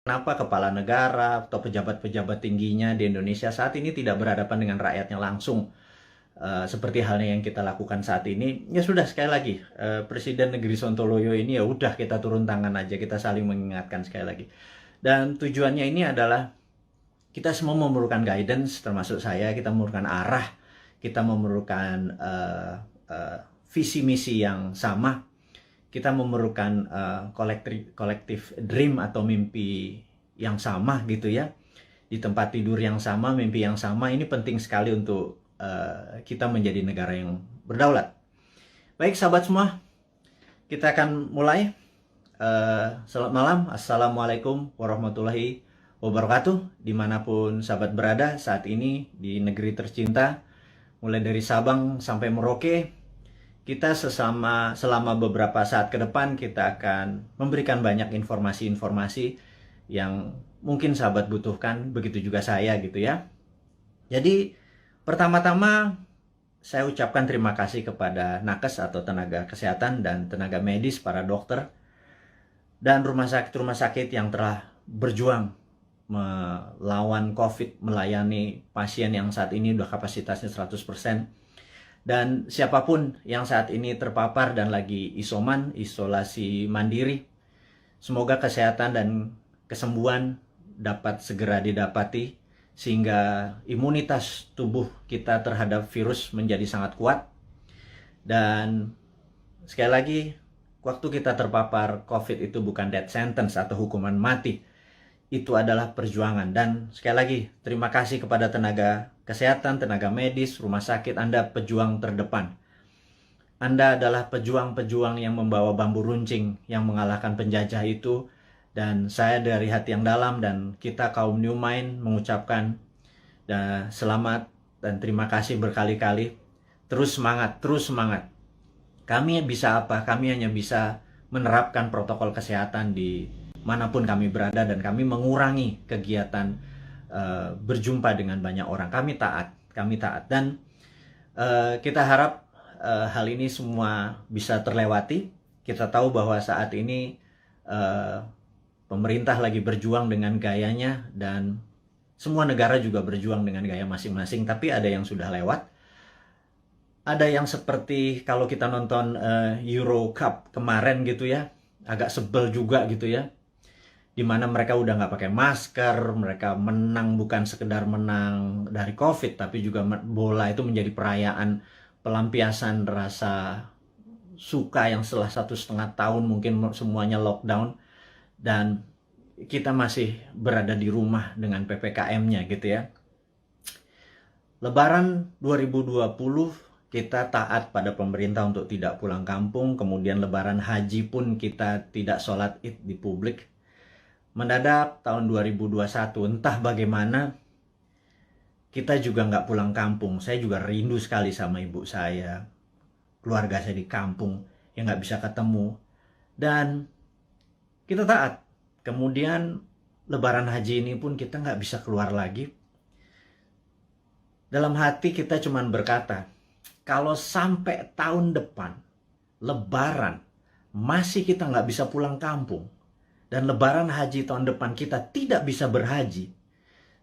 Kenapa kepala negara atau pejabat-pejabat tingginya di Indonesia saat ini tidak berhadapan dengan rakyatnya langsung, seperti halnya yang kita lakukan saat ini? Ya sudah, sekali lagi, Presiden Negeri Sontoloyo ini ya udah kita turun tangan aja, kita saling mengingatkan sekali lagi. Dan tujuannya ini adalah kita semua memerlukan guidance, termasuk saya. Kita memerlukan arah, kita memerlukan visi misi yang sama. Kita memerlukan kolektif dream atau mimpi yang sama gitu ya, di tempat tidur yang sama, mimpi yang sama. Ini penting sekali untuk kita menjadi negara yang berdaulat. Baik sahabat semua, kita akan mulai. Selamat malam, assalamualaikum warahmatullahi wabarakatuh, dimanapun sahabat berada saat ini di negeri tercinta, mulai dari Sabang sampai Merauke. Kita selama beberapa saat ke depan kita akan memberikan banyak informasi-informasi yang mungkin sahabat butuhkan, begitu juga saya gitu ya. Jadi pertama-tama saya ucapkan terima kasih kepada nakes atau tenaga kesehatan dan tenaga medis, para dokter dan rumah sakit yang telah berjuang melawan COVID, melayani pasien yang saat ini udah kapasitasnya 100%. Dan siapapun yang saat ini terpapar dan lagi isolasi mandiri, semoga kesehatan dan kesembuhan dapat segera didapati, sehingga imunitas tubuh kita terhadap virus menjadi sangat kuat. Dan sekali lagi, waktu kita terpapar COVID itu bukan death sentence atau hukuman mati. Itu adalah perjuangan. Dan sekali lagi, terima kasih kepada tenaga kesehatan, tenaga medis, rumah sakit. Anda pejuang terdepan. Anda adalah pejuang-pejuang yang membawa bambu runcing yang mengalahkan penjajah itu. Dan saya dari hati yang dalam dan kita kaum New Mind mengucapkan selamat dan terima kasih berkali-kali. Terus semangat, terus semangat. Kami bisa apa? Kami hanya bisa menerapkan protokol kesehatan di manapun kami berada, dan kami mengurangi kegiatan berjumpa dengan banyak orang. Kami taat, dan kita harap hal ini semua bisa terlewati. Kita tahu bahwa saat ini pemerintah lagi berjuang dengan gayanya, dan semua negara juga berjuang dengan gaya masing-masing, tapi ada yang sudah lewat. Ada yang seperti kalau kita nonton Euro Cup kemarin gitu ya, agak sebel juga gitu ya, dimana mereka udah nggak pakai masker, mereka menang bukan sekedar menang dari COVID, tapi juga bola itu menjadi perayaan pelampiasan rasa suka yang setelah 1,5 tahun mungkin semuanya lockdown, dan kita masih berada di rumah dengan PPKM-nya gitu ya. Lebaran 2020 kita taat pada pemerintah untuk tidak pulang kampung, kemudian Lebaran Haji pun kita tidak sholat Id di publik. Mendadak tahun 2021, entah bagaimana, kita juga nggak pulang kampung. Saya juga rindu sekali sama ibu saya, keluarga saya di kampung yang nggak bisa ketemu. Dan kita taat. Kemudian Lebaran Haji ini pun kita nggak bisa keluar lagi. Dalam hati kita cuman berkata, kalau sampai tahun depan Lebaran masih kita nggak bisa pulang kampung, dan Lebaran Haji tahun depan kita tidak bisa berhaji,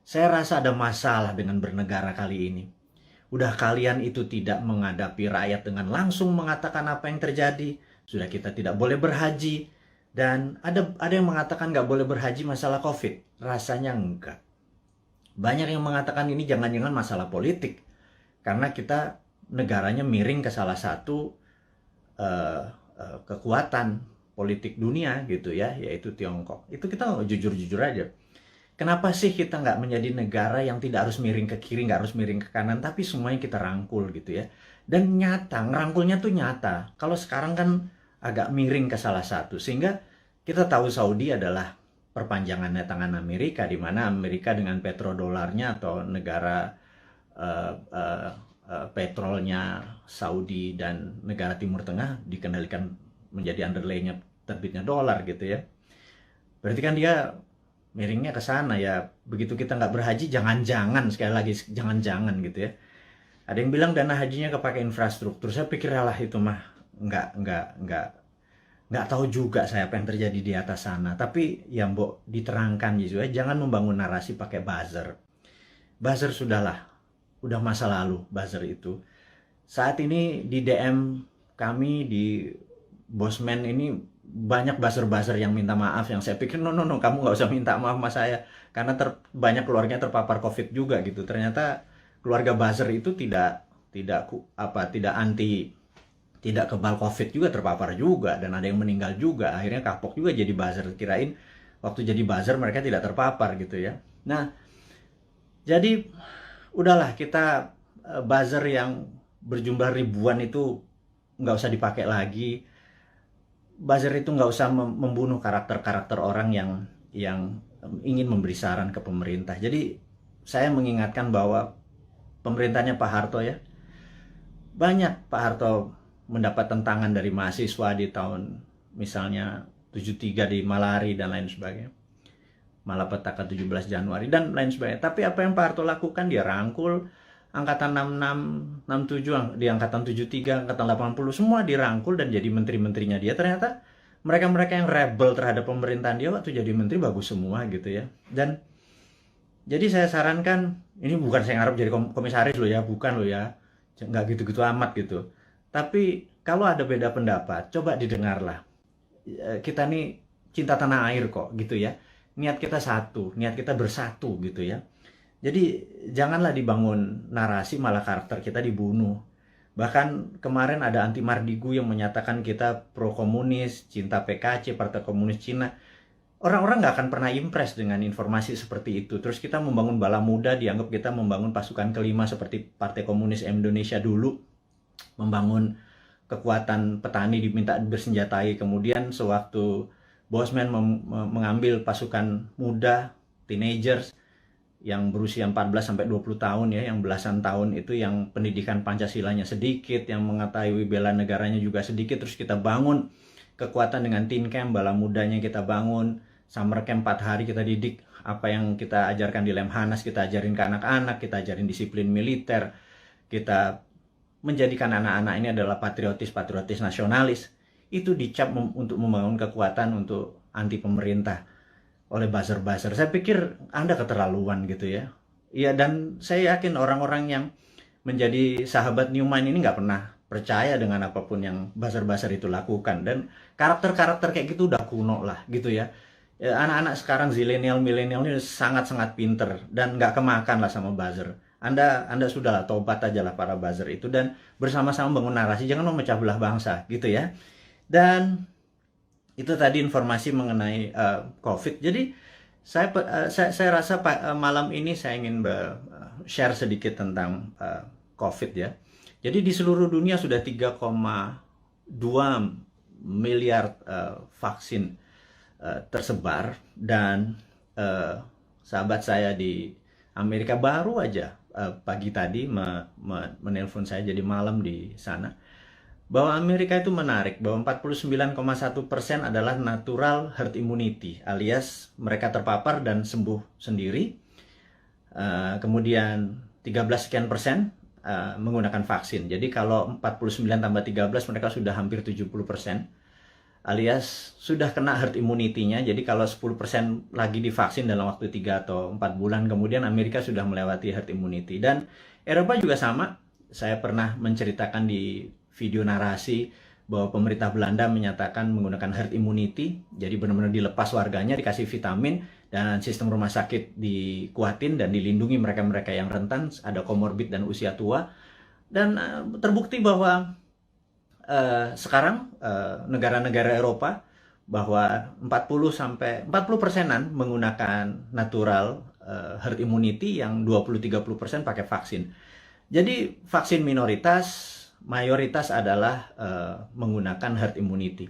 saya rasa ada masalah dengan bernegara kali ini. Udah kalian itu tidak menghadapi rakyat dengan langsung mengatakan apa yang terjadi. Sudah kita tidak boleh berhaji. Dan ada yang mengatakan nggak boleh berhaji masalah COVID. Rasanya enggak. Banyak yang mengatakan ini jangan-jangan masalah politik. Karena kita negaranya miring ke salah satu kekuatan politik dunia gitu ya, yaitu Tiongkok. Itu kita jujur-jujur aja. Kenapa sih kita nggak menjadi negara yang tidak harus miring ke kiri, nggak harus miring ke kanan, tapi semuanya kita rangkul gitu ya. Dan nyata, ngerangkulnya tuh nyata. Kalau sekarang kan agak miring ke salah satu, sehingga kita tahu Saudi adalah perpanjangannya tangan Amerika, di mana Amerika dengan petrodolarnya atau negara petrolnya Saudi dan negara Timur Tengah dikendalikan menjadi underlay-nya terbitnya dolar gitu ya. Berarti kan dia miringnya ke sana ya. Begitu kita nggak berhaji, jangan-jangan, sekali lagi jangan-jangan gitu ya. Ada yang bilang dana hajinya kepake infrastruktur. Saya pikir lah itu mah nggak nggak tahu juga saya apa yang terjadi di atas sana. Tapi ya mbok diterangkan gitu ya, jangan membangun narasi pakai buzzer. Buzzer sudahlah, udah masa lalu buzzer itu. Saat ini di DM kami di Bosman ini banyak buzzer-buzzer yang minta maaf, yang saya pikir no, kamu nggak usah minta maaf sama saya karena banyak keluarganya terpapar COVID juga gitu. Ternyata keluarga buzzer itu tidak anti, tidak kebal COVID juga, terpapar juga, dan ada yang meninggal juga. Akhirnya kapok juga jadi buzzer, kirain waktu jadi buzzer mereka tidak terpapar gitu ya. Nah, jadi udahlah, kita buzzer yang berjumlah ribuan itu nggak usah dipakai lagi. Buzzer itu nggak usah membunuh karakter-karakter orang yang ingin memberi saran ke pemerintah. Jadi saya mengingatkan bahwa pemerintahnya Pak Harto ya, banyak Pak Harto mendapat tentangan dari mahasiswa di tahun misalnya 73 di Malari dan lain sebagainya, Malapetaka 17 Januari dan lain sebagainya. Tapi apa yang Pak Harto lakukan, dia rangkul angkatan 66, 67, di angkatan 73, angkatan 80, semua dirangkul dan jadi menteri-menterinya dia. Ternyata mereka-mereka yang rebel terhadap pemerintahan dia waktu jadi menteri bagus semua gitu ya. Dan jadi saya sarankan, ini bukan saya ngarep jadi komisaris loh ya, bukan loh ya, nggak gitu-gitu amat gitu. Tapi kalau ada beda pendapat, coba didengarlah. Kita nih cinta tanah air kok gitu ya. Niat kita satu, niat kita bersatu gitu ya. Jadi janganlah dibangun narasi malah karakter kita dibunuh. Bahkan kemarin ada Anti Mardigu yang menyatakan kita pro komunis, cinta PKC, Partai Komunis Cina. Orang-orang nggak akan pernah impress dengan informasi seperti itu. Terus kita membangun bala muda, dianggap kita membangun pasukan kelima seperti Partai Komunis Indonesia dulu. Membangun kekuatan petani diminta bersenjatai. Kemudian sewaktu Bosman mengambil pasukan muda, teenagers, yang berusia 14 sampai 20 tahun ya, yang belasan tahun itu yang pendidikan Pancasilanya sedikit, yang mengetahui bela negaranya juga sedikit, terus kita bangun kekuatan dengan teen camp, bala mudanya kita bangun, summer camp 4 hari kita didik apa yang kita ajarkan di Lemhanas, kita ajarin ke anak-anak, kita ajarin disiplin militer, kita menjadikan anak-anak ini adalah patriotis nasionalis. Itu dicap untuk membangun kekuatan untuk anti pemerintah oleh buzzer-buzzer. Saya pikir Anda keterlaluan gitu ya. Iya, dan saya yakin orang-orang yang menjadi sahabat Newman ini nggak pernah percaya dengan apapun yang buzzer-buzzer itu lakukan. Dan karakter-karakter kayak gitu udah kuno lah gitu ya. Anak-anak sekarang zilenial, milenial ini sangat-sangat pinter dan nggak kemakan lah sama buzzer. Anda sudahlah tobat aja lah para buzzer itu dan bersama-sama bangun narasi, jangan memecah belah bangsa gitu ya. Dan itu tadi informasi mengenai COVID. Jadi saya rasa malam ini saya ingin share sedikit tentang COVID ya. Jadi di seluruh dunia sudah 3,2 miliar vaksin tersebar, dan sahabat saya di Amerika baru aja pagi tadi menelpon saya, jadi malam di sana, bahwa Amerika itu menarik, bahwa 49,1% adalah natural herd immunity, alias mereka terpapar dan sembuh sendiri. Kemudian 13 sekian persen menggunakan vaksin. Jadi kalau 49 tambah 13 mereka sudah hampir 70%, alias sudah kena herd immunity-nya. Jadi kalau 10% lagi divaksin dalam waktu 3 atau 4 bulan, kemudian Amerika sudah melewati herd immunity. Dan Eropa juga sama. Saya pernah menceritakan di video narasi bahwa pemerintah Belanda menyatakan menggunakan herd immunity, jadi benar-benar dilepas warganya, dikasih vitamin, dan sistem rumah sakit dikuatin dan dilindungi mereka-mereka yang rentan, ada komorbid dan usia tua. Dan terbukti bahwa sekarang negara-negara Eropa bahwa 40% menggunakan natural herd immunity, yang 20-30% pakai vaksin. Jadi vaksin minoritas, mayoritas adalah menggunakan herd immunity.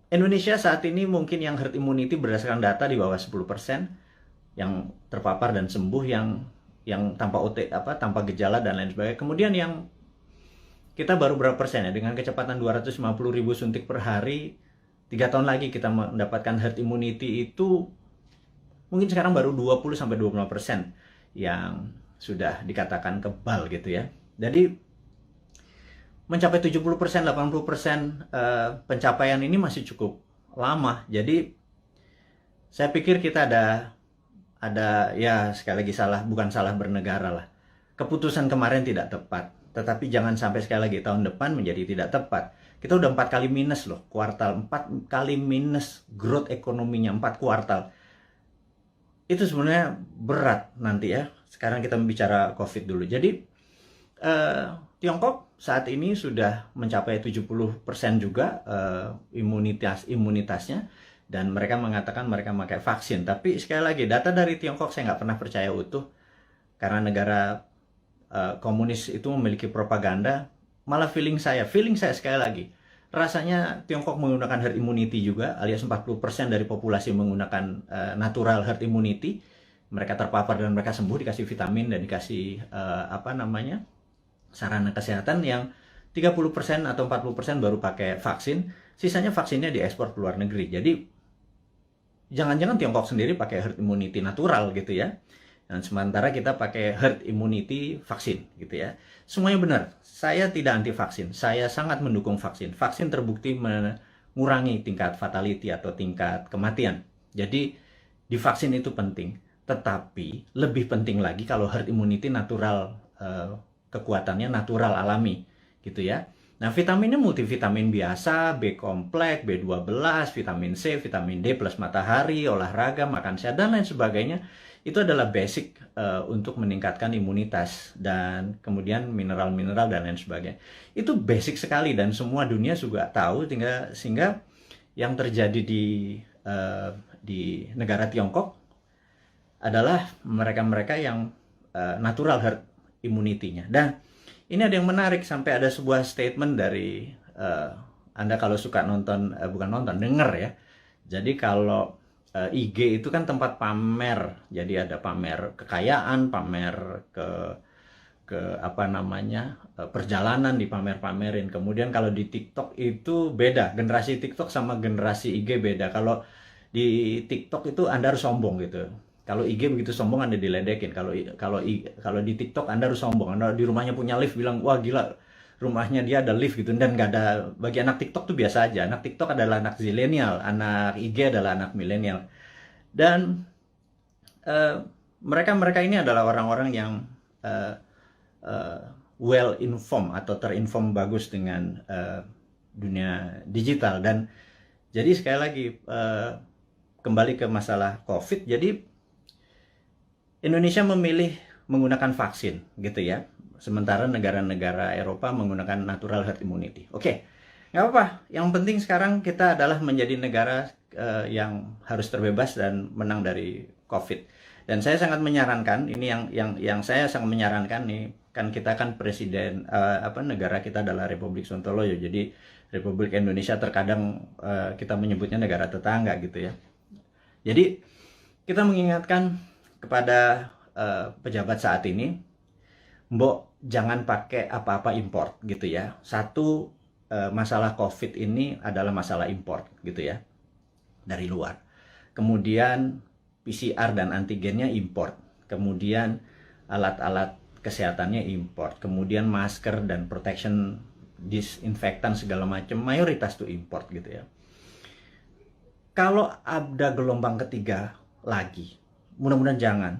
Indonesia saat ini mungkin yang herd immunity berdasarkan data di bawah 10% yang terpapar dan sembuh, yang tanpa gejala dan lain sebagainya. Kemudian yang kita baru berapa persen ya, dengan kecepatan 250.000 suntik per hari, 3 tahun lagi kita mendapatkan herd immunity itu mungkin sekarang baru 20-25% yang sudah dikatakan kebal gitu ya. Jadi mencapai 70%, 80% pencapaian ini masih cukup lama. Jadi saya pikir kita ada ya sekali lagi bukan salah bernegara lah. Keputusan kemarin tidak tepat, tetapi jangan sampai sekali lagi tahun depan menjadi tidak tepat. Kita udah 4 kali minus loh, kuartal 4 kali minus growth ekonominya 4 kuartal. Itu sebenarnya berat nanti ya. Sekarang kita bicara COVID dulu. Jadi Tiongkok saat ini sudah mencapai 70% juga imunitasnya, dan mereka mengatakan mereka pakai vaksin. Tapi sekali lagi, data dari Tiongkok saya nggak pernah percaya utuh, karena negara komunis itu memiliki propaganda. Malah feeling saya sekali lagi, rasanya Tiongkok menggunakan herd immunity juga, alias 40% dari populasi menggunakan natural herd immunity. Mereka terpapar dan mereka sembuh, dikasih vitamin dan dikasih sarana kesehatan. Yang 30% atau 40% baru pakai vaksin, sisanya vaksinnya diekspor ke luar negeri. Jadi jangan-jangan Tiongkok sendiri pakai herd immunity natural gitu ya, dan sementara kita pakai herd immunity vaksin gitu ya. Semuanya benar. Saya tidak anti vaksin, saya sangat mendukung vaksin. Vaksin terbukti mengurangi tingkat fatality atau tingkat kematian. Jadi divaksin itu penting, tetapi lebih penting lagi kalau herd immunity natural, kekuatannya natural alami gitu ya. Nah, vitaminnya multivitamin biasa, B kompleks, B12, vitamin C, vitamin D plus matahari, olahraga, makan sehat dan lain sebagainya. Itu adalah basic untuk meningkatkan imunitas, dan kemudian mineral-mineral dan lain sebagainya. Itu basic sekali dan semua dunia juga tahu, sehingga yang terjadi di negara Tiongkok adalah mereka-mereka yang natural herd immunity-nya. Dan ini ada yang menarik, sampai ada sebuah statement dari Anda kalau suka nonton, denger ya. Jadi kalau IG itu kan tempat pamer, jadi ada pamer kekayaan, pamer perjalanan dipamer-pamerin. Kemudian kalau di TikTok itu beda, generasi TikTok sama generasi IG beda. Kalau di TikTok itu Anda harus sombong gitu. Kalau IG begitu sombong Anda diledekin. Kalau di TikTok Anda harus sombong. Anda di rumahnya punya lift, bilang wah gila, rumahnya dia ada lift gitu. Dan nggak ada, bagi anak TikTok tuh biasa aja. Anak TikTok adalah anak zilenial, anak IG adalah anak milenial. Dan mereka ini adalah orang-orang yang well informed atau terinform bagus dengan dunia digital. Dan jadi sekali lagi kembali ke masalah COVID. Jadi Indonesia memilih menggunakan vaksin gitu ya, sementara negara-negara Eropa menggunakan natural herd immunity. Oke, nggak apa-apa. Yang penting sekarang kita adalah menjadi negara yang harus terbebas dan menang dari COVID. Dan saya sangat menyarankan, ini yang saya sangat menyarankan nih, kan kita kan presiden, negara kita adalah Republik Sontoloyo. Jadi Republik Indonesia terkadang kita menyebutnya negara tetangga gitu ya. Jadi kita mengingatkan kepada pejabat saat ini, mbok jangan pakai apa-apa import gitu ya. Satu, masalah COVID ini adalah masalah import gitu ya, dari luar. Kemudian PCR dan antigennya import. Kemudian alat-alat kesehatannya import. Kemudian masker dan protection, disinfektan segala macam, mayoritas tuh import gitu ya. Kalau ada gelombang ketiga lagi, mudah-mudahan jangan.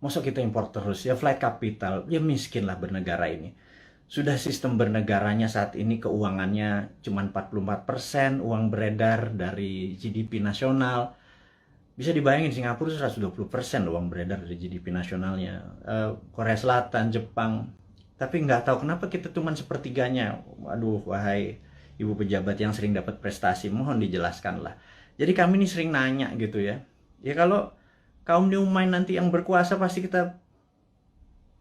Masa kita impor terus ya, flight capital, ya miskin lah bernegara ini. Sudah sistem bernegaranya saat ini keuangannya cuma 44% uang beredar dari GDP nasional. Bisa dibayangin Singapura 120% uang beredar dari GDP nasionalnya. Korea Selatan, Jepang. Tapi nggak tahu kenapa kita cuma sepertiganya. Waduh, wahai ibu pejabat yang sering dapat prestasi, mohon dijelaskan lah. Jadi kami ini sering nanya gitu ya. Ya kalau kaum new mind nanti yang berkuasa, pasti kita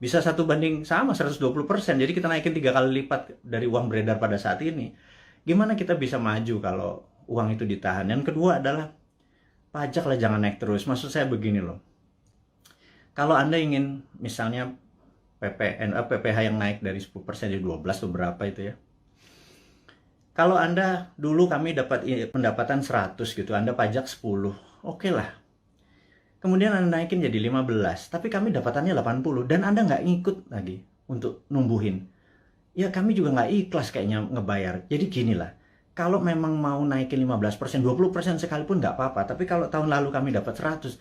bisa 1:120. Jadi kita naikin 3 kali lipat dari uang beredar pada saat ini. Gimana kita bisa maju kalau uang itu ditahan? Yang kedua adalah pajak lah jangan naik terus. Maksud saya begini loh. Kalau Anda ingin misalnya PPH yang naik dari 10% jadi 12 atau berapa itu ya. Kalau Anda dulu kami dapat pendapatan 100 gitu, Anda pajak 10. Oke lah. Kemudian Anda naikin jadi 15, tapi kami dapatannya 80 dan Anda nggak ngikut lagi untuk numbuhin. ya kami juga nggak ikhlas kayaknya ngebayar. Jadi gini lah, kalau memang mau naikin 15%, 20% sekalipun nggak apa-apa. Tapi kalau tahun lalu kami dapat 100,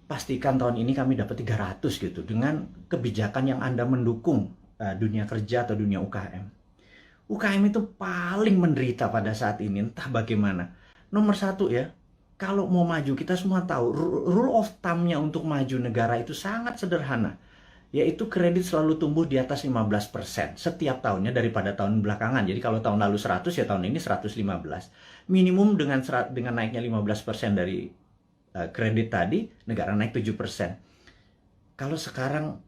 pastikan tahun ini kami dapat 300 gitu. Dengan kebijakan yang Anda mendukung dunia kerja atau dunia UKM. UKM itu paling menderita pada saat ini, entah bagaimana. Nomor satu ya, kalau mau maju, kita semua tahu, rule of thumb-nya untuk maju negara itu sangat sederhana. Yaitu kredit selalu tumbuh di atas 15% setiap tahunnya daripada tahun belakangan. Jadi kalau tahun lalu 100, ya tahun ini 115. Minimum dengan naiknya 15% dari kredit tadi, negara naik 7%. Kalau sekarang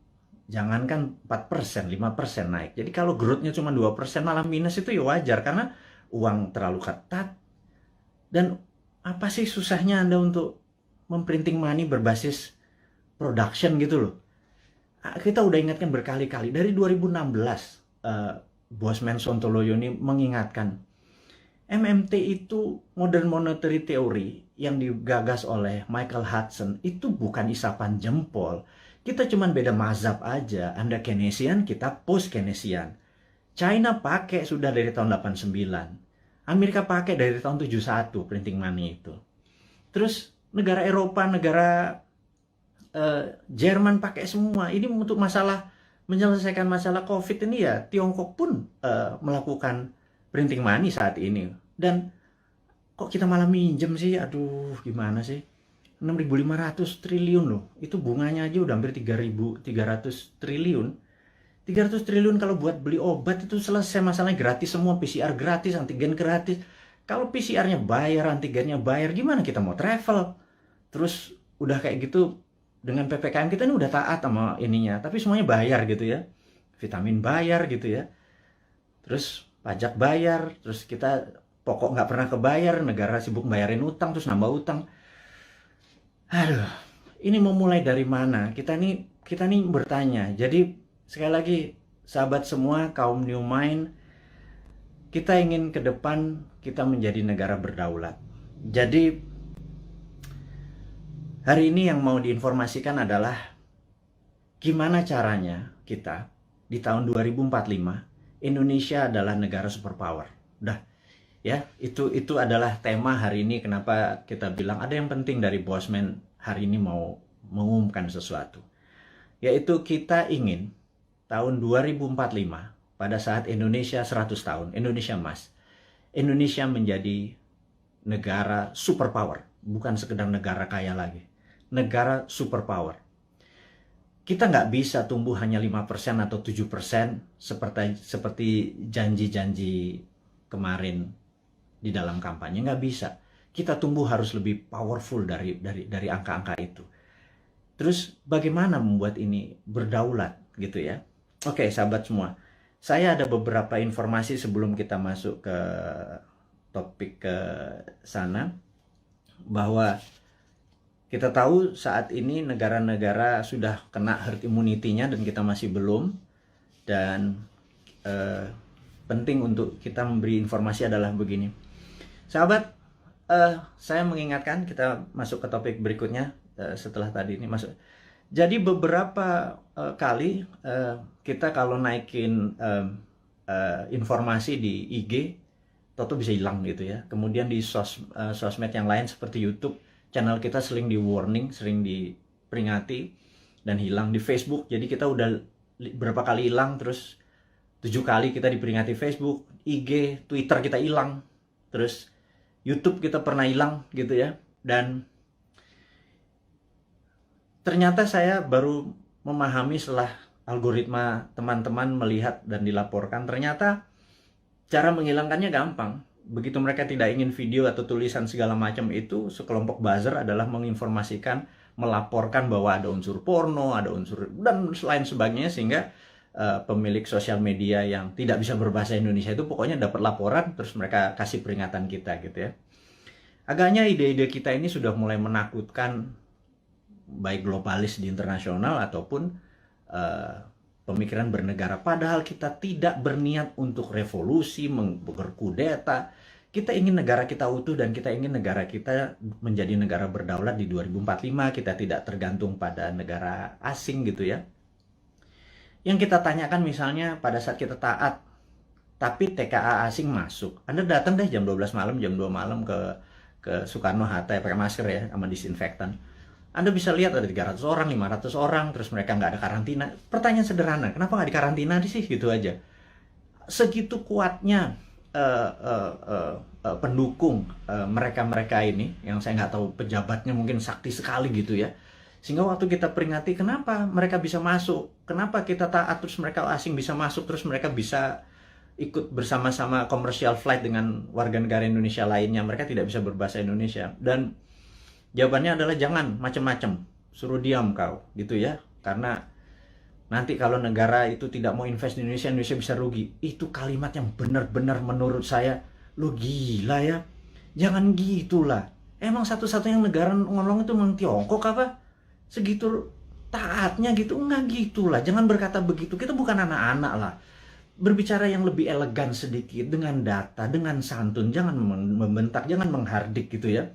jangankan 4%, 5% naik. Jadi kalau growth-nya cuma 2%, malah minus, itu ya wajar karena uang terlalu ketat. Dan apa sih susahnya Anda untuk memprinting money berbasis production gitu loh. Kita udah ingatkan berkali-kali. Dari 2016, Bosman Sontoloyo ini mengingatkan, MMT itu Modern Monetary Theory yang digagas oleh Michael Hudson itu bukan isapan jempol. Kita cuman beda mazhab aja. Anda Keynesian, kita post-Keynesian. China pakai sudah dari tahun 89. Amerika pakai dari tahun 71 printing money itu. Terus negara Eropa, negara Jerman pakai semua. Ini untuk menyelesaikan masalah COVID ini ya, Tiongkok pun melakukan printing money saat ini. Dan kok kita malah minjem sih? Aduh, gimana sih? 6.500 triliun loh. Itu bunganya aja udah hampir 3.300 triliun. 300 triliun kalau buat beli obat itu selesai masalahnya, gratis semua, PCR gratis, antigen gratis. Kalau PCR-nya bayar, antigennya bayar, gimana kita mau travel? Terus udah kayak gitu, dengan PPKM kita ini udah taat sama ininya, tapi semuanya bayar gitu ya. Vitamin bayar gitu ya. Terus pajak bayar, terus kita pokok nggak pernah kebayar, negara sibuk bayarin utang, terus nambah utang. Aduh, ini mau mulai dari mana? Kita nih bertanya. Jadi sekali lagi, sahabat semua, kaum New Mind, kita ingin ke depan kita menjadi negara berdaulat. Jadi hari ini yang mau diinformasikan adalah gimana caranya kita di tahun 2045 Indonesia adalah negara superpower. Udah ya, itu adalah tema hari ini. Kenapa kita bilang ada yang penting dari Bosman hari ini mau mengumumkan sesuatu. Yaitu kita ingin tahun 2045 pada saat Indonesia 100 tahun, Indonesia Emas, Indonesia menjadi negara superpower, bukan sekedar negara kaya lagi. Negara superpower. Kita nggak bisa tumbuh hanya 5% atau 7% seperti janji-janji kemarin di dalam kampanye. Nggak bisa. Kita tumbuh harus lebih powerful dari angka-angka itu. Terus bagaimana membuat ini berdaulat gitu ya? Oke, sahabat semua. Saya ada beberapa informasi sebelum kita masuk ke topik ke sana, bahwa kita tahu saat ini negara-negara sudah kena herd immunity-nya dan kita masih belum. Dan penting untuk kita memberi informasi adalah begini. Sahabat, saya mengingatkan kita masuk ke topik berikutnya setelah tadi ini masuk. Jadi beberapa kali kita kalau naikin informasi di IG, toto bisa hilang gitu ya. Kemudian di sosmed yang lain seperti YouTube, channel kita sering di warning, sering diperingati dan hilang. Di Facebook, jadi kita udah berapa kali hilang, terus 7 kali kita diperingati Facebook, IG, Twitter kita hilang, terus YouTube kita pernah hilang gitu ya. Dan ternyata saya baru memahami setelah algoritma teman-teman melihat dan dilaporkan, ternyata cara menghilangkannya gampang. Begitu mereka tidak ingin video atau tulisan segala macam itu, sekelompok buzzer adalah menginformasikan, melaporkan bahwa ada unsur porno, ada unsur dan lain sebagainya, sehingga pemilik sosial media yang tidak bisa berbahasa Indonesia itu pokoknya dapat laporan, terus mereka kasih peringatan kita gitu ya. Agaknya ide-ide kita ini sudah mulai menakutkan baik globalis di internasional ataupun pemikiran bernegara. Padahal kita tidak berniat untuk revolusi, berkudeta. Kita ingin negara kita utuh dan kita ingin negara kita menjadi negara berdaulat di 2045. Kita tidak tergantung pada negara asing gitu ya. Yang kita tanyakan misalnya pada saat kita taat tapi TKA asing masuk. Anda datang deh jam 12 malam, jam 2 malam ke Soekarno-Hatta ya, pakai masker ya, sama disinfektan. Anda bisa lihat ada 300 orang, 500 orang, terus mereka nggak ada karantina. Pertanyaan sederhana, kenapa nggak dikarantina sih? Gitu aja. Segitu kuatnya pendukung mereka-mereka ini, yang saya nggak tahu pejabatnya mungkin sakti sekali gitu ya. Sehingga waktu kita peringati, kenapa mereka bisa masuk? Kenapa kita taat, terus mereka asing bisa masuk, terus mereka bisa ikut bersama-sama komersial flight dengan warga negara Indonesia lainnya. Mereka tidak bisa berbahasa Indonesia. Dan jawabannya adalah jangan macam-macam, suruh diam kau, gitu ya. Karena nanti kalau negara itu tidak mau invest di Indonesia, Indonesia bisa rugi. Itu kalimat yang benar-benar menurut saya, lo gila ya. Jangan gitulah. Emang satu-satunya negara ngolong itu memang Tiongkok apa? Segitu taatnya gitu? Enggak gitulah. Jangan berkata begitu. Kita bukan anak-anak lah. Berbicara yang lebih elegan sedikit, dengan data, dengan santun. Jangan membentak, jangan menghardik gitu ya.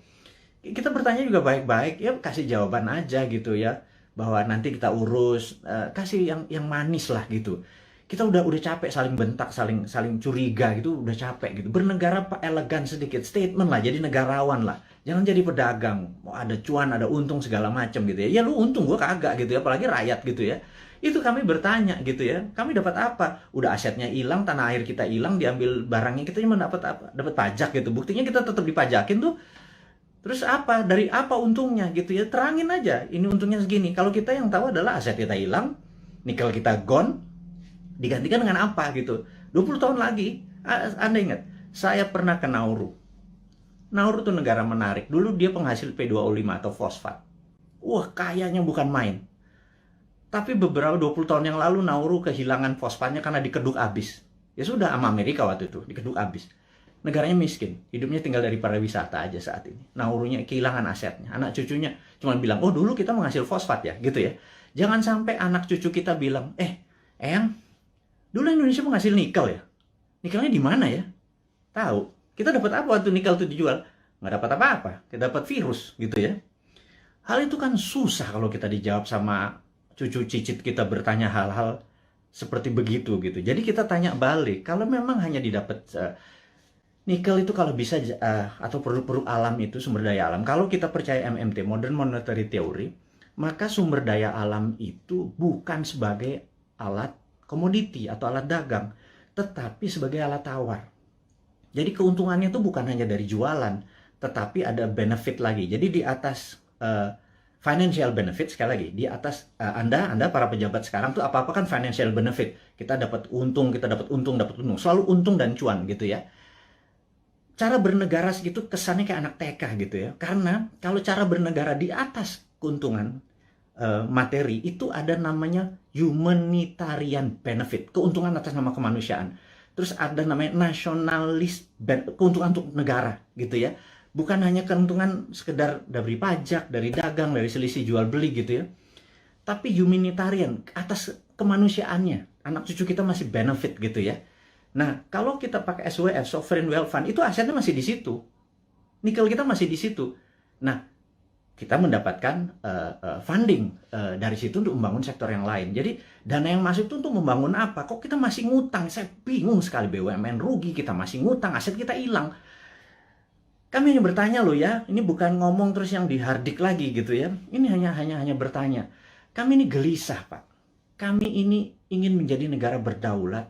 Kita bertanya juga baik-baik, ya kasih jawaban aja gitu ya, bahwa nanti kita urus, kasih yang manis lah gitu. Kita udah capek saling bentak, saling curiga gitu, udah capek gitu. Bernegara elegan sedikit, statement lah, jadi negarawan lah. Jangan jadi pedagang, mau ada cuan, ada untung segala macam gitu ya. Ya lu untung, gua kagak gitu ya, apalagi rakyat gitu ya. Itu kami bertanya gitu ya, kami dapat apa? Udah asetnya hilang, tanah air kita hilang, diambil barangnya, kita cuma dapat apa? Dapat pajak gitu. Buktinya kita tetap dipajakin tuh. Terus apa? Dari apa untungnya gitu ya? Terangin aja, ini untungnya segini. Kalau kita yang tahu adalah aset kita hilang, nikel kita gone, digantikan dengan apa gitu. 20 tahun lagi, Anda ingat, saya pernah ke Nauru. Nauru itu negara menarik. Dulu dia penghasil P2O5 atau fosfat. Wah, kayanya bukan main. Tapi beberapa 20 tahun yang lalu Nauru kehilangan fosfatnya karena dikeduk habis. Ya sudah, sama Amerika waktu itu, dikeduk habis. Negaranya miskin, hidupnya tinggal dari pariwisata aja saat ini. Naurunya kehilangan asetnya. Anak cucunya cuma bilang, oh dulu kita menghasil fosfat ya, gitu ya. Jangan sampai anak cucu kita bilang, Eyang, dulu Indonesia menghasil nikel ya? Nikelnya di mana ya? Tahu. Kita dapat apa waktu nikel itu dijual? Nggak dapat apa-apa. Kita dapat virus, gitu ya. Hal itu kan susah kalau kita dijawab sama cucu cicit kita bertanya hal-hal seperti begitu, gitu. Jadi kita tanya balik, kalau memang hanya didapat nikel itu kalau bisa, atau produk-produk alam itu, sumber daya alam, kalau kita percaya MMT, Modern Monetary Theory, maka sumber daya alam itu bukan sebagai alat komoditi atau alat dagang, tetapi sebagai alat tawar. Jadi keuntungannya itu bukan hanya dari jualan, tetapi ada benefit lagi. Jadi di atas financial benefit, sekali lagi, di atas Anda para pejabat sekarang tuh apa-apa kan financial benefit. Kita dapat untung, dapat untung. Selalu untung dan cuan gitu ya. Cara bernegara segitu kesannya kayak anak TK gitu ya. Karena kalau cara bernegara di atas keuntungan materi itu ada namanya humanitarian benefit, keuntungan atas nama kemanusiaan. Terus ada namanya nasionalis, keuntungan untuk negara gitu ya. Bukan hanya keuntungan sekedar dari pajak, dari dagang, dari selisih jual beli gitu ya. Tapi humanitarian, atas kemanusiaannya. Anak cucu kita masih benefit gitu ya. Nah, kalau kita pakai SWF, Sovereign Wealth Fund, itu asetnya masih di situ. Nikel kita masih di situ. Nah, kita mendapatkan funding dari situ untuk membangun sektor yang lain. Jadi, dana yang masuk itu untuk membangun apa? Kok kita masih ngutang? Saya bingung sekali, BUMN rugi, kita masih ngutang, aset kita hilang. Kami hanya bertanya loh ya, ini bukan ngomong terus yang dihardik lagi gitu ya. Ini hanya bertanya. Kami ini gelisah, Pak. Kami ini ingin menjadi negara berdaulat,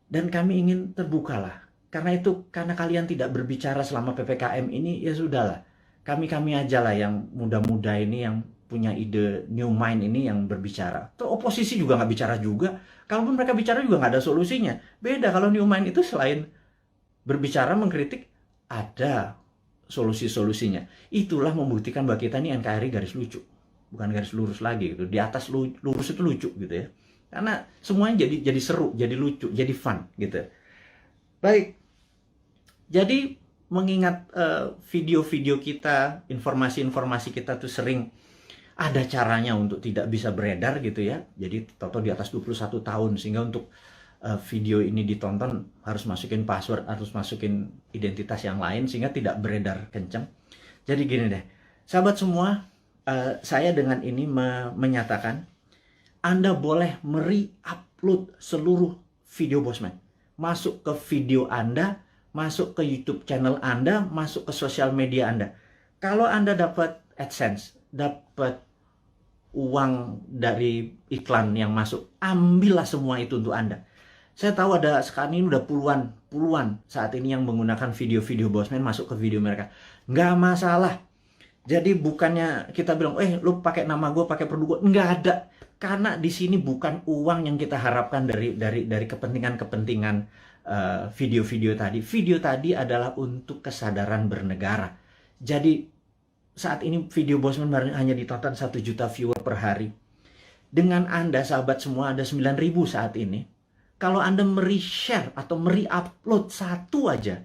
dan kami ingin terbukalah. Karena itu, karena kalian tidak berbicara selama PPKM ini, ya sudahlah. Kami aja lah yang muda-muda ini, yang punya ide new mind ini yang berbicara. Terus oposisi juga nggak bicara juga. Kalaupun mereka bicara juga nggak ada solusinya. Beda kalau new mind itu selain berbicara, mengkritik, ada solusi-solusinya. Itulah membuktikan bahwa kita ini NKRI garis lucu. Bukan garis lurus lagi gitu. Di atas lurus itu lucu gitu ya. Karena semuanya jadi seru, jadi lucu, jadi fun gitu. Baik. Jadi mengingat video-video kita, informasi-informasi kita tuh sering ada caranya untuk tidak bisa beredar gitu ya. Jadi toto di atas 21 tahun, sehingga untuk video ini ditonton harus masukin password, harus masukin identitas yang lain sehingga tidak beredar kencang. Jadi gini deh, sahabat semua, saya dengan ini menyatakan Anda boleh upload seluruh video Bosman. masuk ke video Anda, masuk ke YouTube channel Anda, masuk ke sosial media Anda. Kalau Anda dapat AdSense, dapat uang dari iklan yang masuk, ambillah semua itu untuk Anda. Saya tahu ada sekarang ini udah puluhan saat ini yang menggunakan video-video Bosman masuk ke video mereka. Nggak masalah. Jadi bukannya kita bilang, lu pakai nama gue, pakai produk gue. Nggak ada. Karena di sini bukan uang yang kita harapkan dari kepentingan-kepentingan video-video tadi. Video tadi adalah untuk kesadaran bernegara. Jadi saat ini video Bosman hanya ditonton 1 juta viewer per hari. Dengan Anda, sahabat semua, ada 9.000 saat ini. Kalau Anda share atau upload satu aja,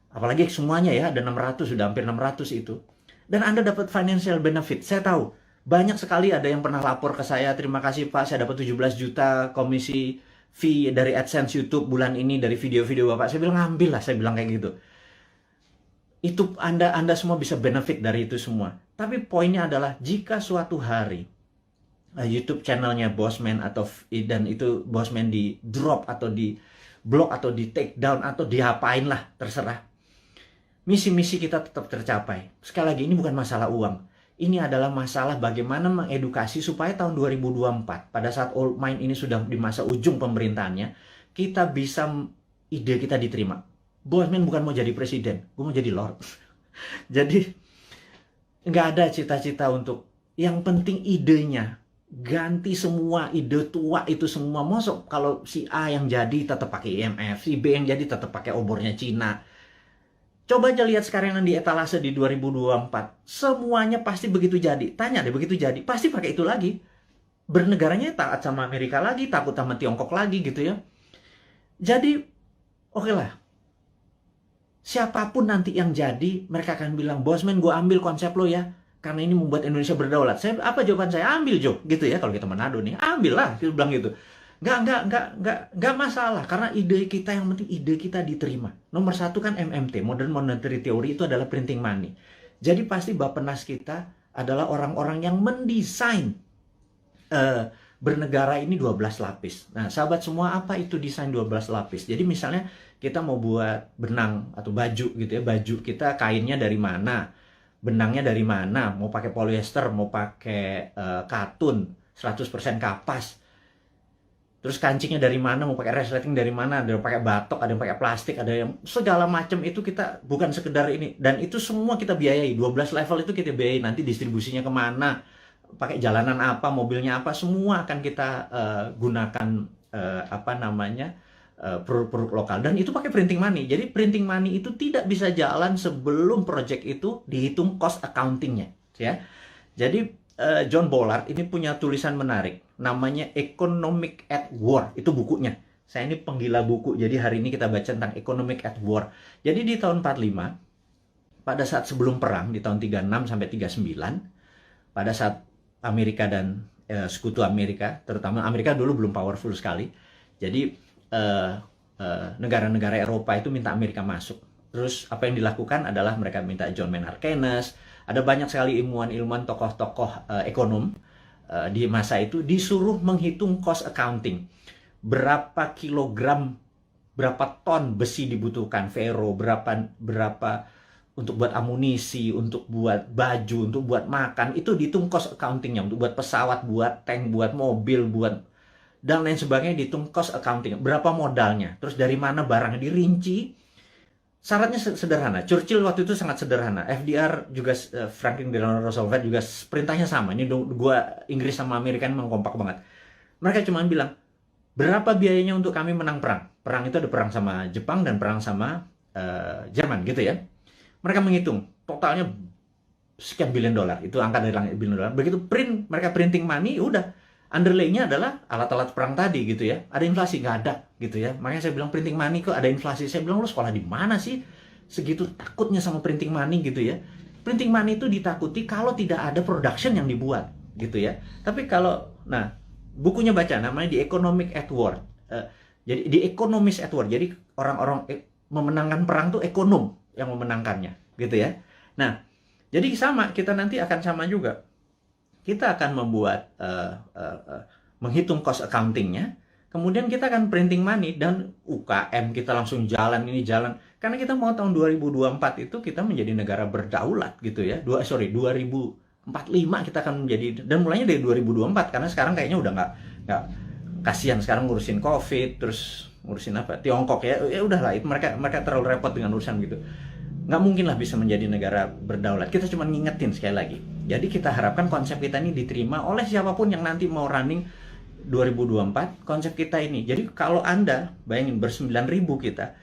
apalagi semuanya ya, ada 600, sudah hampir 600 itu. Dan Anda dapat financial benefit. Saya tahu, banyak sekali ada yang pernah lapor ke saya, terima kasih Pak, saya dapat 17 juta komisi fee dari AdSense YouTube bulan ini, dari video-video Bapak. Saya bilang, ambil lah, saya bilang kayak gitu. Itu Anda semua bisa benefit dari itu semua. Tapi poinnya adalah, jika suatu hari YouTube channelnya Bosman dan itu Bosman di drop atau di block atau di take down atau diapain lah, terserah. Misi-misi kita tetap tercapai. Sekali lagi, ini bukan masalah uang. Ini adalah masalah bagaimana mengedukasi supaya tahun 2024, pada saat Old Mind ini sudah di masa ujung pemerintahannya, kita bisa, ide kita diterima. Bosman bukan mau jadi presiden, gue mau jadi Lord. Jadi nggak ada cita-cita untuk, yang penting idenya. Ganti semua ide tua itu semua. Masuk kalau si A yang jadi tetap pakai IMF, si B yang jadi tetap pakai obornya Cina. Coba aja lihat sekarang yang di etalase di 2024. Semuanya pasti begitu jadi. Tanya deh, begitu jadi, pasti pakai itu lagi. Bernegaranya taat sama Amerika lagi, takut sama Tiongkok lagi gitu ya. Jadi, oke lah. Siapapun nanti yang jadi, mereka akan bilang, Bosman, gue ambil konsep lo ya. Karena ini membuat Indonesia berdaulat. Apa jawaban saya? Ambil, Jo. Gitu ya, kalau kita Manado nih. Ambil lah, kita bilang gitu. Nggak masalah. Karena ide kita, yang penting ide kita diterima. Nomor 1 kan MMT, Modern Monetary Theory, itu adalah printing money. Jadi pasti Bappenas kita adalah orang-orang yang mendesain bernegara ini 12 lapis. Nah, sahabat semua, apa itu desain 12 lapis? Jadi misalnya kita mau buat benang atau baju gitu ya. Baju kita kainnya dari mana? Benangnya dari mana, mau pakai polyester, mau pakai katun, 100% kapas. Terus kancingnya dari mana, mau pakai resleting dari mana, ada yang pakai batok, ada yang pakai plastik, ada yang segala macam itu kita bukan sekedar ini. Dan itu semua kita biayai, 12 level itu kita biayai, nanti distribusinya kemana, pakai jalanan apa, mobilnya apa, semua akan kita gunakan produk-produk lokal. Dan itu pakai printing money. Jadi printing money itu tidak bisa jalan sebelum project itu dihitung cost accountingnya, ya. Jadi John Bollard ini punya tulisan menarik, namanya Economic at War. Itu bukunya. Saya ini penggila buku, jadi hari ini kita baca tentang Economic at War. Jadi di tahun 45, pada saat sebelum perang, di tahun 36 sampai 39, pada saat Amerika dan sekutu Amerika, terutama Amerika dulu belum powerful sekali. Jadi negara-negara Eropa itu minta Amerika masuk. Terus apa yang dilakukan adalah mereka minta John Maynard Keynes, ada banyak sekali ilmuwan-ilmuwan, tokoh-tokoh ekonom di masa itu disuruh menghitung cost accounting. Berapa kilogram, berapa ton besi dibutuhkan, ferro, berapa untuk buat amunisi, untuk buat baju, untuk buat makan, itu dihitung cost accountingnya, untuk buat pesawat, buat tank, buat mobil, buat dan lain sebagainya, dihitung cost accounting. Berapa modalnya, terus dari mana barangnya, dirinci. Syaratnya sederhana. Churchill waktu itu sangat sederhana. FDR juga, Franklin Delano Roosevelt juga perintahnya sama. Ini dua Inggris sama Amerika memang kompak banget. Mereka cuma bilang, berapa biayanya untuk kami menang perang? Perang itu ada perang sama Jepang dan perang sama Jerman gitu ya. Mereka menghitung totalnya sekian billion dolar. Itu angka dari langit, billion dolar. Begitu mereka printing money, udah. Underlay-nya adalah alat-alat perang tadi gitu ya. Ada inflasi? Nggak ada gitu ya. Makanya saya bilang printing money kok ada inflasi. Saya bilang, lu sekolah di mana sih? Segitu takutnya sama printing money gitu ya. Printing money itu ditakuti kalau tidak ada production yang dibuat gitu ya. Tapi kalau, nah, bukunya baca, namanya The Economic at War. Jadi The Economist at War. Jadi orang-orang memenangkan perang tuh ekonom yang memenangkannya gitu ya. Nah, jadi sama, kita nanti akan sama juga. Kita akan membuat menghitung cost accountingnya, Kemudian kita akan printing money dan UKM kita langsung jalan ini jalan. Karena kita mau tahun 2024 itu kita menjadi negara berdaulat gitu ya. 2045 kita akan menjadi, dan mulainya dari 2024 karena sekarang kayaknya udah nggak kasihan sekarang ngurusin COVID, terus ngurusin apa Tiongkok ya udahlah, itu mereka terlalu repot dengan urusan gitu. Nggak mungkin lah bisa menjadi negara berdaulat. Kita cuma ngingetin sekali lagi. Jadi kita harapkan konsep kita ini diterima oleh siapapun yang nanti mau running 2024, konsep kita ini. Jadi kalau Anda bayangin ber-9.000 kita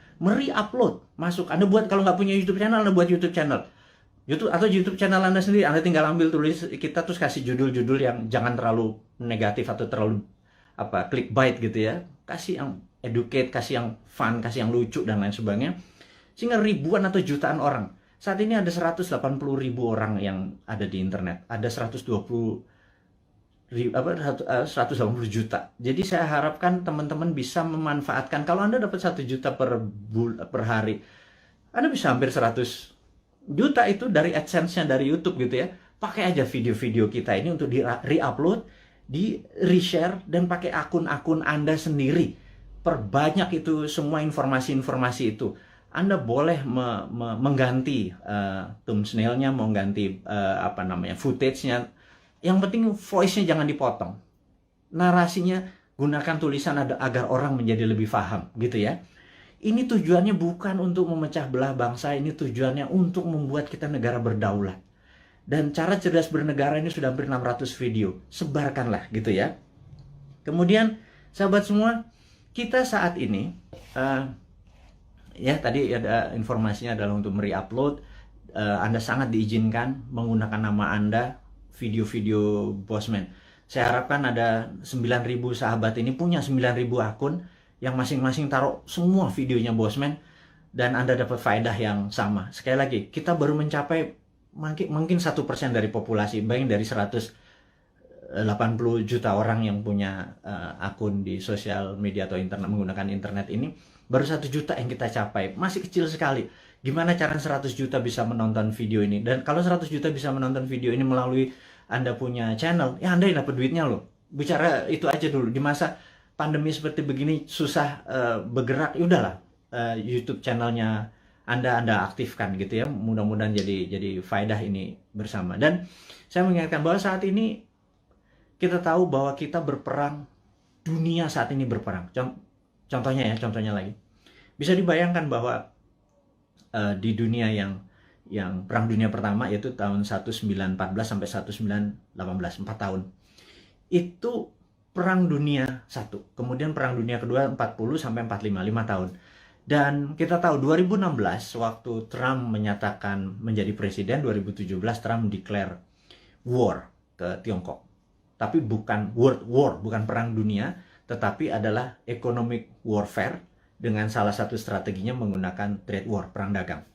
upload masuk, Anda buat, kalau nggak punya YouTube channel, Anda buat YouTube channel atau YouTube channel Anda sendiri. Anda tinggal ambil tulis kita, terus kasih judul-judul yang jangan terlalu negatif atau terlalu clickbait gitu ya. Kasih yang educate, kasih yang fun, kasih yang lucu dan lain sebagainya, sehingga ribuan atau jutaan orang. Saat ini ada 180.000 orang yang ada di internet, ada 180 juta. Jadi saya harapkan teman-teman bisa memanfaatkan. Kalau Anda dapat 1 juta per hari, Anda bisa hampir 100 juta itu dari AdSense-nya dari YouTube gitu ya. Pakai aja video-video kita ini untuk di re-upload, di reshare, dan pakai akun-akun Anda sendiri. Perbanyak itu semua informasi-informasi itu. Anda boleh mengganti thumbnail-nya, mengganti footage-nya. Yang penting voice-nya jangan dipotong. Narasinya gunakan tulisan agar orang menjadi lebih paham gitu ya. Ini tujuannya bukan untuk memecah belah bangsa, ini tujuannya untuk membuat kita negara berdaulat. Dan cara cerdas bernegara ini sudah hampir 600 video. Sebarkanlah gitu ya. Kemudian sahabat semua, kita saat ini ya tadi ada informasinya adalah untuk re-upload. Anda sangat diizinkan menggunakan nama Anda video-video Bosman. Saya harapkan ada 9.000 sahabat ini punya 9.000 akun yang masing-masing taruh semua videonya Bosman, dan Anda dapat faedah yang sama. Sekali lagi, kita baru mencapai mungkin 1% dari populasi. Bayangin dari 180 juta orang yang punya akun di sosial media atau internet, menggunakan internet ini, baru 1 juta yang kita capai. Masih kecil sekali. Gimana cara 100 juta bisa menonton video ini? Dan kalau 100 juta bisa menonton video ini melalui Anda punya channel, ya Anda yang dapat duitnya loh. Bicara itu aja dulu. Di masa pandemi seperti begini, susah bergerak, ya udahlah. YouTube channelnya Anda aktifkan gitu ya. Mudah-mudahan jadi faedah ini bersama. Dan saya mengingatkan bahwa saat ini kita tahu bahwa kita berperang, dunia saat ini berperang. Contohnya lagi. Bisa dibayangkan bahwa di dunia yang Perang Dunia Pertama, yaitu tahun 1914 sampai 1918, 4 tahun. Itu Perang Dunia 1. Kemudian Perang Dunia Kedua 40 sampai 45, 5 tahun. Dan kita tahu 2016 waktu Trump menyatakan menjadi presiden, 2017 Trump declare war ke Tiongkok. Tapi bukan world war, bukan perang dunia, tetapi adalah economic warfare dengan salah satu strateginya menggunakan trade war, perang dagang.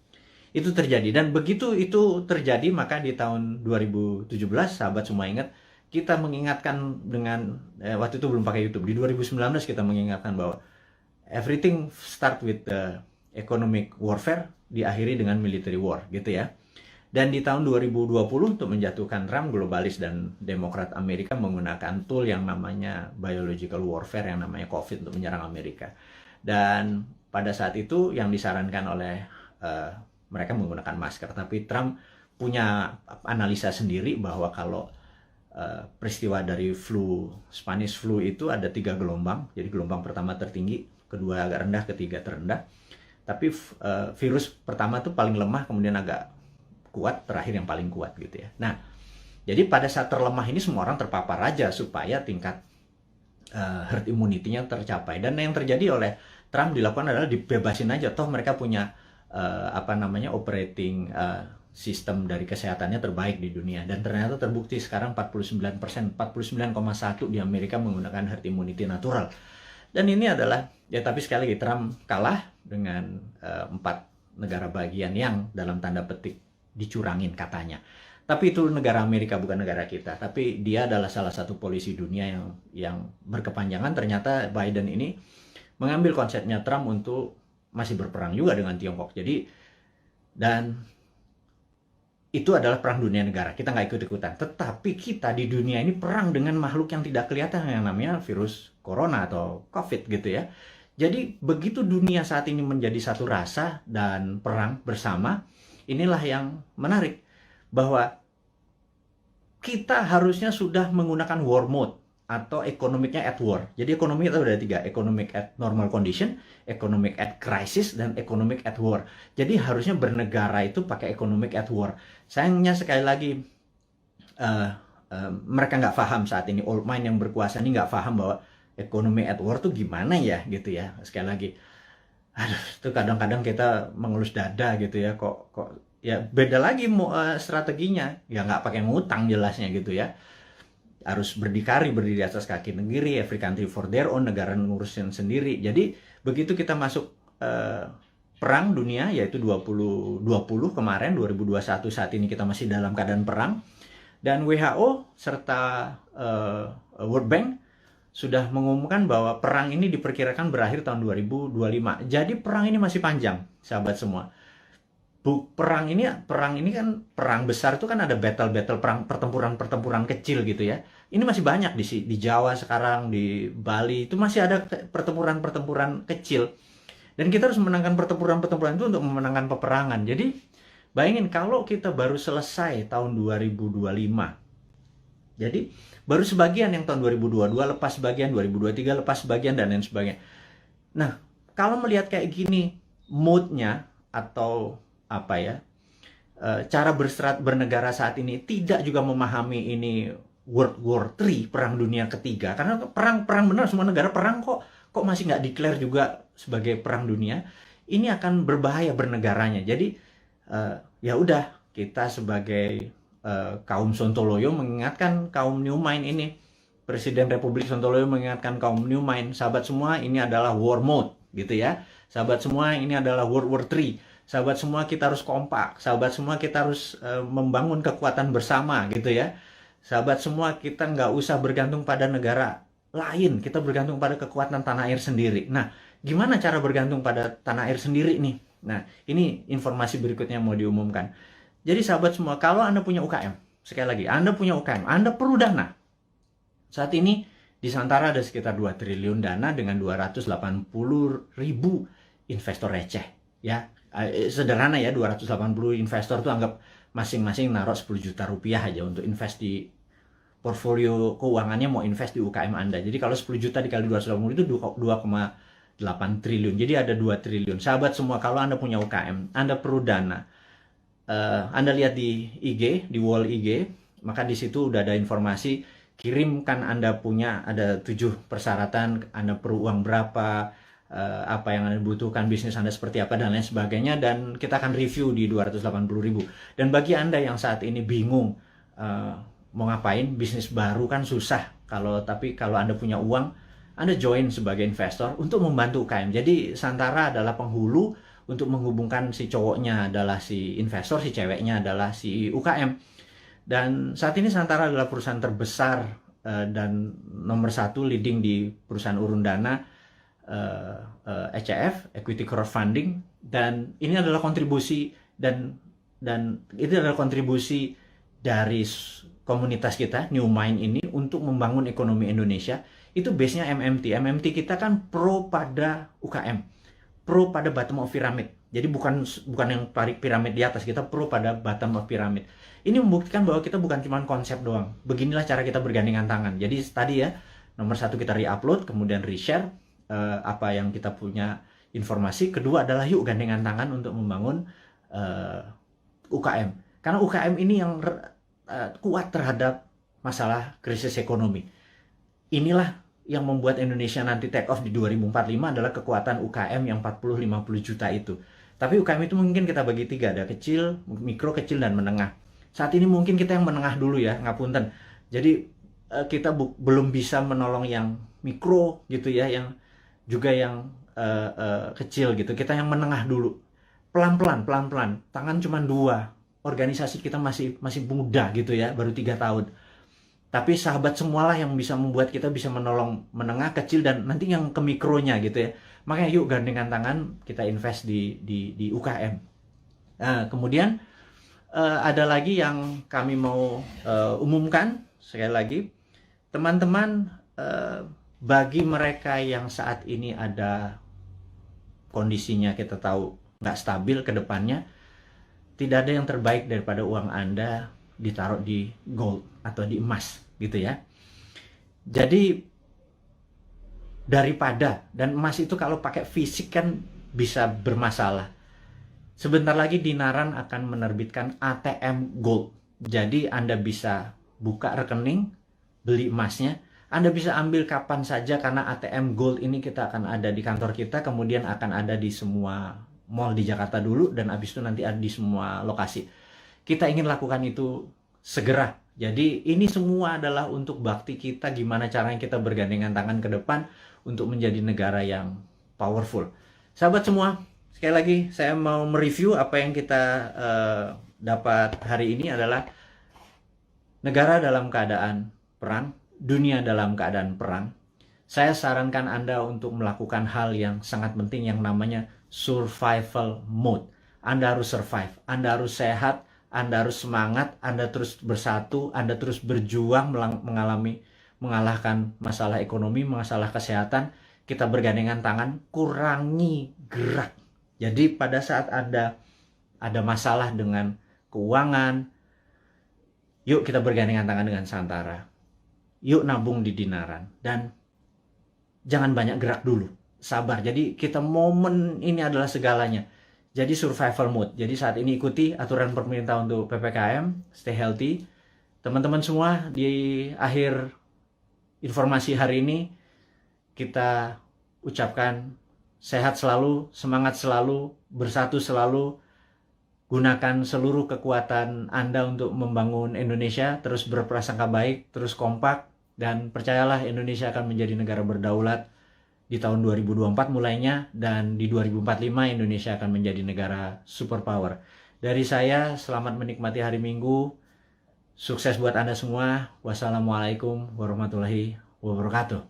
Itu terjadi, dan begitu itu terjadi maka di tahun 2017 sahabat semua ingat, kita mengingatkan dengan waktu itu belum pakai YouTube. Di 2019 kita mengingatkan bahwa everything start with the economic warfare, diakhiri dengan military war gitu ya. Dan di tahun 2020 untuk menjatuhkan Trump, globalis dan Demokrat Amerika menggunakan tool yang namanya biological warfare, yang namanya COVID, untuk menyerang Amerika. Dan pada saat itu yang disarankan oleh mereka menggunakan masker, tapi Trump punya analisa sendiri bahwa kalau peristiwa dari Spanish flu itu ada 3 gelombang. Jadi gelombang pertama tertinggi, kedua agak rendah, ketiga terendah. Tapi virus pertama itu paling lemah, kemudian agak kuat, terakhir yang paling kuat gitu ya. Nah, jadi pada saat terlemah ini semua orang terpapar aja supaya tingkat herd immunity-nya tercapai. Dan yang terjadi oleh Trump dilakukan adalah dibebasin aja, toh mereka punya operating sistem dari kesehatannya terbaik di dunia. Dan ternyata terbukti sekarang 49%, 49,1% di Amerika menggunakan herd immunity natural. Dan ini adalah, ya tapi sekali lagi Trump kalah dengan 4 negara bagian yang dalam tanda petik dicurangin katanya. Tapi itu negara Amerika, bukan negara kita. Tapi dia adalah salah satu polisi dunia yang berkepanjangan. Ternyata Biden ini mengambil konsepnya Trump untuk masih berperang juga dengan Tiongkok. Jadi, dan itu adalah perang dunia negara. Kita nggak ikut-ikutan. Tetapi kita di dunia ini perang dengan makhluk yang tidak kelihatan yang namanya virus corona atau COVID gitu ya. Jadi begitu dunia saat ini menjadi satu rasa dan perang bersama, inilah yang menarik. Bahwa kita harusnya sudah menggunakan war mode atau economicnya at war. Jadi ekonomi itu ada 3, economic at normal condition, economic at crisis, dan economic at war. Jadi harusnya bernegara itu pakai economic at war. Sayangnya sekali lagi mereka nggak paham saat ini, old mind yang berkuasa ini nggak paham bahwa ekonomi at war tuh gimana ya gitu ya. Sekali lagi, aduh, itu kadang-kadang kita mengelus dada gitu ya, kok ya beda lagi strateginya, ya nggak pakai ngutang jelasnya gitu ya. Harus berdikari, berdiri di atas kaki sendiri, every country for their own, negara ngurusin sendiri. Jadi begitu kita masuk perang dunia, yaitu 2020 kemarin, 2021 saat ini kita masih dalam keadaan perang, dan WHO serta World Bank sudah mengumumkan bahwa perang ini diperkirakan berakhir tahun 2025. Jadi perang ini masih panjang, sahabat semua. Perang ini kan perang besar itu kan ada battle perang, pertempuran kecil gitu ya. Ini masih banyak di Jawa sekarang, di Bali itu masih ada pertempuran kecil. Dan kita harus memenangkan pertempuran itu untuk memenangkan peperangan. Jadi bayangin kalau kita baru selesai tahun 2025. Jadi baru sebagian yang tahun 2022 lepas sebagian, 2023 lepas sebagian, dan lain sebagainya. Nah, kalau melihat kayak gini mood-nya atau apa ya, cara bernegara saat ini tidak juga memahami ini World War III, perang dunia ketiga, karena perang benar, semua negara perang kok masih nggak declare juga sebagai perang dunia. Ini akan berbahaya bernegaranya. Jadi ya udah, kita sebagai kaum Sontoloyo mengingatkan kaum New Mind ini, Presiden Republik Sontoloyo mengingatkan kaum New Mind, sahabat semua, ini adalah war mode gitu ya. Sahabat semua, ini adalah World War III. Sahabat semua, kita harus kompak. Sahabat semua, kita harus membangun kekuatan bersama gitu ya. Sahabat semua, kita nggak usah bergantung pada negara lain. Kita bergantung pada kekuatan tanah air sendiri. Nah, gimana cara bergantung pada tanah air sendiri nih? Nah, ini informasi berikutnya mau diumumkan. Jadi sahabat semua, kalau Anda punya UKM, sekali lagi, Anda punya UKM, Anda perlu dana. Saat ini di Santara ada sekitar 2 triliun dana dengan 280.000 investor receh ya. Sederhana ya, 280 investor tuh anggap masing-masing naruh 10 juta rupiah aja untuk invest di portfolio keuangannya, mau invest di UKM Anda. Jadi kalau 10 juta dikali 280 itu 2,8 triliun. Jadi ada 2 triliun. Sahabat semua, kalau Anda punya UKM, Anda perlu dana. Anda lihat di IG, di wall IG, maka di situ udah ada informasi, kirimkan Anda punya, ada 7 persyaratan, Anda perlu uang berapa, apa yang Anda butuhkan, bisnis Anda seperti apa, dan lain sebagainya, dan kita akan review di 280.000. Dan bagi Anda yang saat ini bingung mau ngapain, bisnis baru kan susah, tapi kalau Anda punya uang, Anda join sebagai investor untuk membantu UKM. Jadi Santara adalah penghulu untuk menghubungkan si cowoknya adalah si investor, si ceweknya adalah si UKM. Dan saat ini Santara adalah perusahaan terbesar dan nomor 1 leading di perusahaan urun dana, ECF, Equity Crowdfunding, dan ini adalah kontribusi dan itu adalah kontribusi dari komunitas kita New Mind ini untuk membangun ekonomi Indonesia. Itu base-nya MMT kita kan pro pada UKM, pro pada bottom of pyramid. Jadi bukan yang piramid di atas, kita pro pada bottom of pyramid. Ini membuktikan bahwa kita bukan cuma konsep doang. Beginilah cara kita bergandengan tangan. Jadi tadi ya, nomor 1 kita re-upload, kemudian re-share apa yang kita punya informasi. Kedua adalah yuk gandengan tangan untuk membangun UKM. Karena UKM ini yang kuat terhadap masalah krisis ekonomi. Inilah yang membuat Indonesia nanti take off di 2045 adalah kekuatan UKM yang 40-50 juta itu. Tapi UKM itu mungkin kita bagi 3, ada kecil, mikro, kecil, dan menengah. Saat ini mungkin kita yang menengah dulu ya, ngapunten. Jadi kita belum bisa menolong yang mikro gitu ya, yang juga yang kecil gitu. Kita yang menengah dulu. Pelan-pelan. Tangan cuma 2. Organisasi kita masih muda gitu ya, baru 3 tahun. Tapi sahabat semualah yang bisa membuat kita bisa menolong menengah, kecil, dan nanti yang ke mikronya gitu ya. Makanya yuk gandengan tangan kita invest di UKM. Nah, kemudian ada lagi yang kami mau umumkan sekali lagi, teman-teman, bagi mereka yang saat ini ada kondisinya kita tahu nggak stabil ke depannya, tidak ada yang terbaik daripada uang Anda ditaruh di gold atau di emas gitu ya. Jadi daripada, dan emas itu kalau pakai fisik kan bisa bermasalah. Sebentar lagi Dinaran akan menerbitkan ATM Gold. Jadi Anda bisa buka rekening, beli emasnya. Anda bisa ambil kapan saja karena ATM Gold ini kita akan ada di kantor kita, kemudian akan ada di semua mall di Jakarta dulu, dan habis itu nanti ada di semua lokasi. Kita ingin lakukan itu segera. Jadi ini semua adalah untuk bakti kita, gimana caranya kita bergandengan tangan ke depan untuk menjadi negara yang powerful. Sahabat semua, sekali lagi saya mau mereview apa yang kita dapat hari ini adalah negara dalam keadaan perang, dunia dalam keadaan perang. Saya sarankan Anda untuk melakukan hal yang sangat penting yang namanya survival mode. Anda harus survive, Anda harus sehat, Anda harus semangat, Anda terus bersatu, Anda terus berjuang mengalahkan masalah ekonomi, masalah kesehatan. Kita bergandengan tangan, kurangi gerak. Jadi pada saat Anda ada masalah dengan keuangan, yuk kita bergandengan tangan dengan Santara. Yuk nabung di Dinaran. Dan jangan banyak gerak dulu. Sabar. Jadi kita momen ini adalah segalanya. Jadi survival mode. Jadi saat ini ikuti aturan pemerintah untuk PPKM. Stay healthy. Teman-teman semua, di akhir informasi hari ini kita ucapkan sehat selalu, semangat selalu, bersatu selalu. Gunakan seluruh kekuatan Anda untuk membangun Indonesia, terus berprasangka baik, terus kompak, dan percayalah Indonesia akan menjadi negara berdaulat di tahun 2024 mulainya, dan di 2045 Indonesia akan menjadi negara superpower. Dari saya, selamat menikmati hari Minggu. Sukses buat Anda semua. Wassalamualaikum warahmatullahi wabarakatuh.